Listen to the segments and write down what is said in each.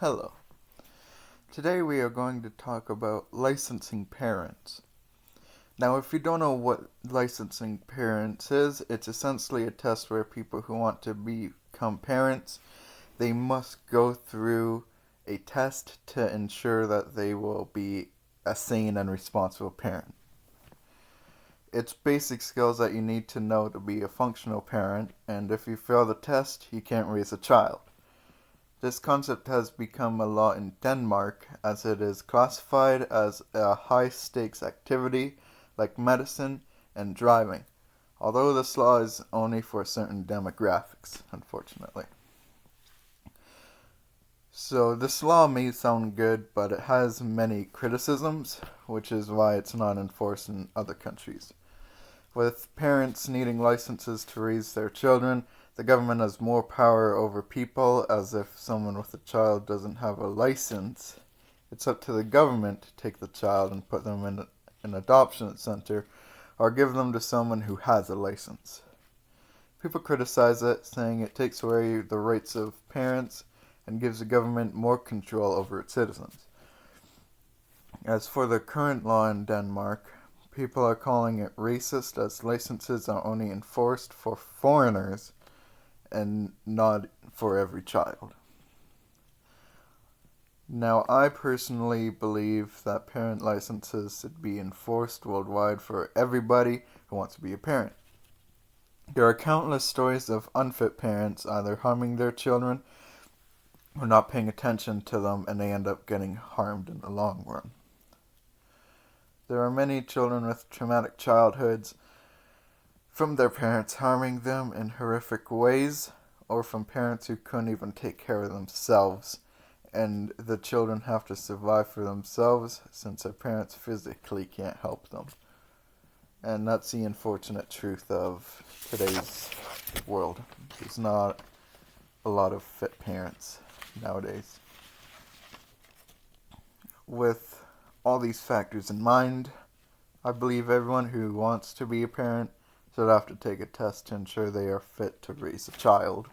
Hello. Today we are going to talk about licensing parents. Now, if you don't know what licensing parents is, it's essentially a test where people who want to become parents, they must go through a test to ensure that they will be a sane and responsible parent. It's basic skills that you need to know to be a functional parent, and if you fail the test, you can't raise a child. This concept has become a law in Denmark as it is classified as a high-stakes activity like medicine and driving, although this law is only for certain demographics, unfortunately. So this law may sound good, but it has many criticisms, which is why it's not enforced in other countries. With parents needing licenses to raise their children, the government has more power over people, as if someone with a child doesn't have a license. It's up to the government to take the child and put them in an adoption center or give them to someone who has a license. People criticize it, saying it takes away the rights of parents and gives the government more control over its citizens. As for the current law in Denmark, people are calling it racist as licenses are only enforced for foreigners and not for every child. Now, I personally believe that parent licenses should be enforced worldwide for everybody who wants to be a parent. There are countless stories of unfit parents either harming their children or not paying attention to them, and they end up getting harmed in the long run. There are many children with traumatic childhoods from their parents harming them in horrific ways, or from parents who couldn't even take care of themselves, and the children have to survive for themselves since their parents physically can't help them. And that's the unfortunate truth of today's world. There's not a lot of fit parents nowadays. With all these factors in mind, I believe everyone who wants to be a parent should have to take a test to ensure they are fit to raise a child.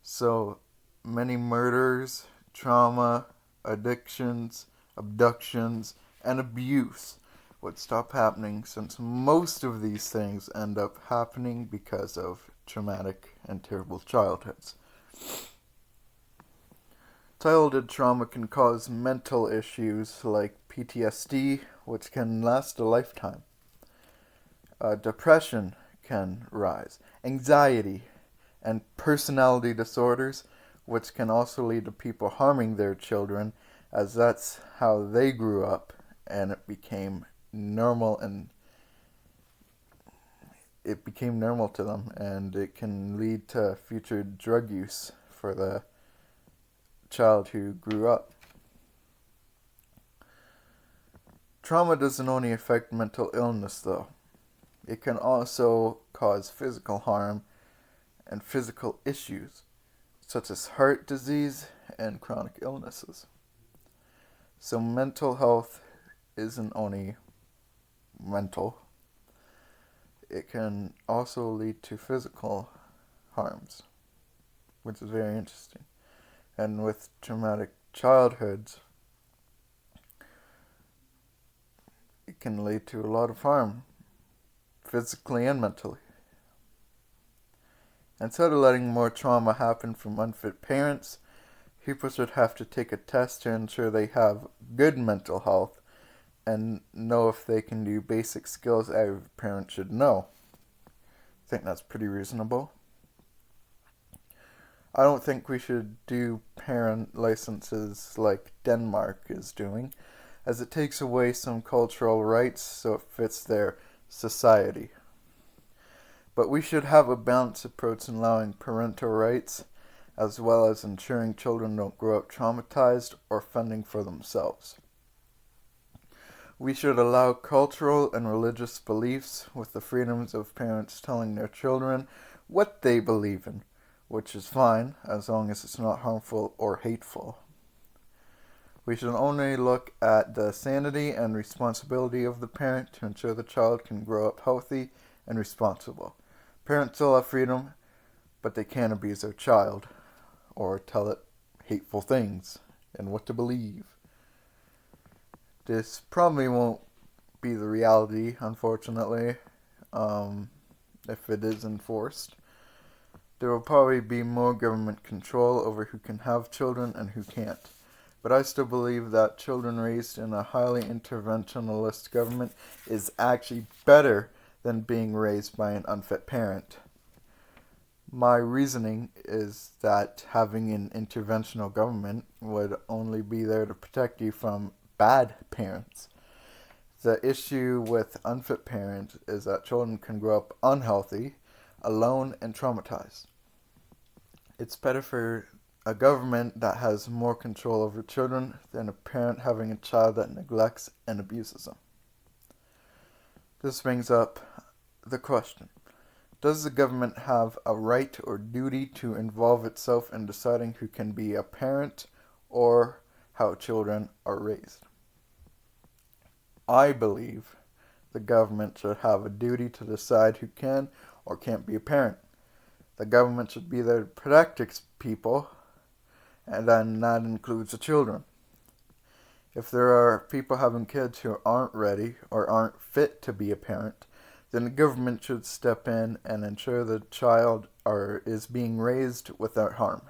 So many murders, trauma, addictions, abductions, and abuse would stop happening, since most of these things end up happening because of traumatic and terrible childhoods. Childhood trauma can cause mental issues like PTSD, which can last a lifetime. Depression can rise, anxiety, and personality disorders, which can also lead to people harming their children, as that's how they grew up and it became normal to them, and it can lead to future drug use for the child who grew up. Trauma doesn't only affect mental illness, though. It can also cause physical harm and physical issues, such as heart disease and chronic illnesses. So mental health isn't only mental. It can also lead to physical harms, which is very interesting. And with traumatic childhoods, it can lead to a lot of harm, physically and mentally. Instead of letting more trauma happen from unfit parents, people should have to take a test to ensure they have good mental health and know if they can do basic skills every parent should know. I think that's pretty reasonable. I don't think we should do parent licenses like Denmark is doing, as it takes away some cultural rights so it fits their society. But we should have a balanced approach in allowing parental rights, as well as ensuring children don't grow up traumatized or fending for themselves. We should allow cultural and religious beliefs with the freedoms of parents telling their children what they believe in, which is fine as long as it's not harmful or hateful. We should only look at the sanity and responsibility of the parent to ensure the child can grow up healthy and responsible. Parents still have freedom, but they can't abuse their child or tell it hateful things and what to believe. This probably won't be the reality, unfortunately, if it is enforced. There will probably be more government control over who can have children and who can't. But I still believe that children raised in a highly interventionist government is actually better than being raised by an unfit parent. My reasoning is that having an interventional government would only be there to protect you from bad parents. The issue with unfit parents is that children can grow up unhealthy, alone, and traumatized. It's better for a government that has more control over children than a parent having a child that neglects and abuses them. This brings up the question: does the government have a right or duty to involve itself in deciding who can be a parent or how children are raised? I believe the government should have a duty to decide who can or can't be a parent. The government should be there to protect its people, and then that includes the children. If there are people having kids who aren't ready or aren't fit to be a parent, then the government should step in and ensure the child is being raised without harm.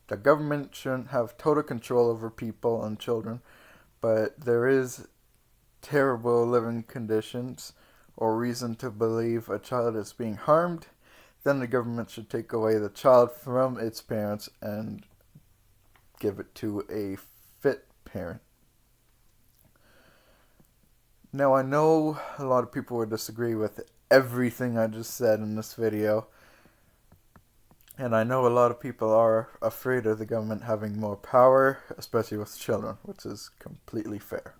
The government shouldn't have total control over people and children, but there is terrible living conditions or reason to believe a child is being harmed, then the government should take away the child from its parents and give it to a fit parent. Now, I know a lot of people would disagree with everything I just said in this video, and I know a lot of people are afraid of the government having more power, especially with children, which is completely fair.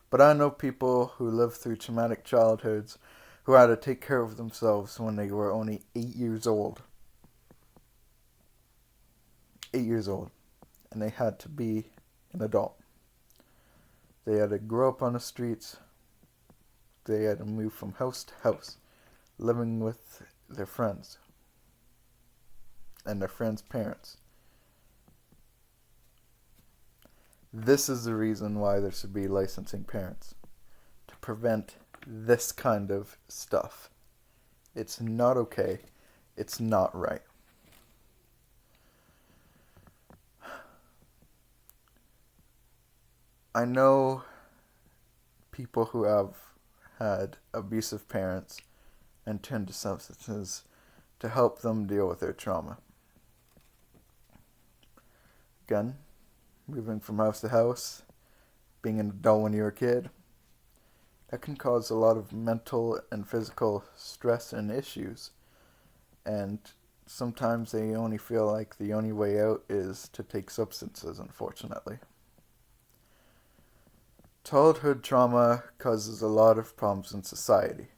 But I know people who lived through traumatic childhoods who had to take care of themselves when they were only 8 years old. 8 years old. And they had to be an adult. They had to grow up on the streets. They had to move from house to house, living with their friends and their friends' parents. This is the reason why there should be licensing parents, to prevent this kind of stuff. It's not okay. It's not right. I know people who have had abusive parents and turn to substances to help them deal with their trauma. Again, moving from house to house, being an adult when you're a kid, that can cause a lot of mental and physical stress and issues. And sometimes they only feel like the only way out is to take substances, unfortunately. Childhood trauma causes a lot of problems in society,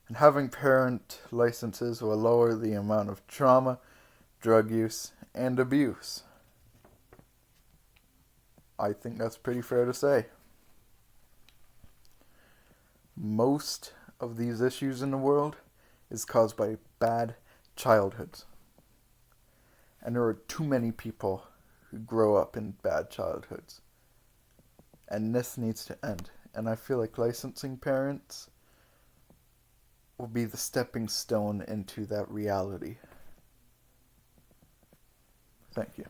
and having parent licenses will lower the amount of trauma, drug use, and abuse. I think that's pretty fair to say. Most of these issues in the world is caused by bad childhoods. And there are too many people who grow up in bad childhoods. And this needs to end. And I feel like licensing parents will be the stepping stone into that reality. Thank you.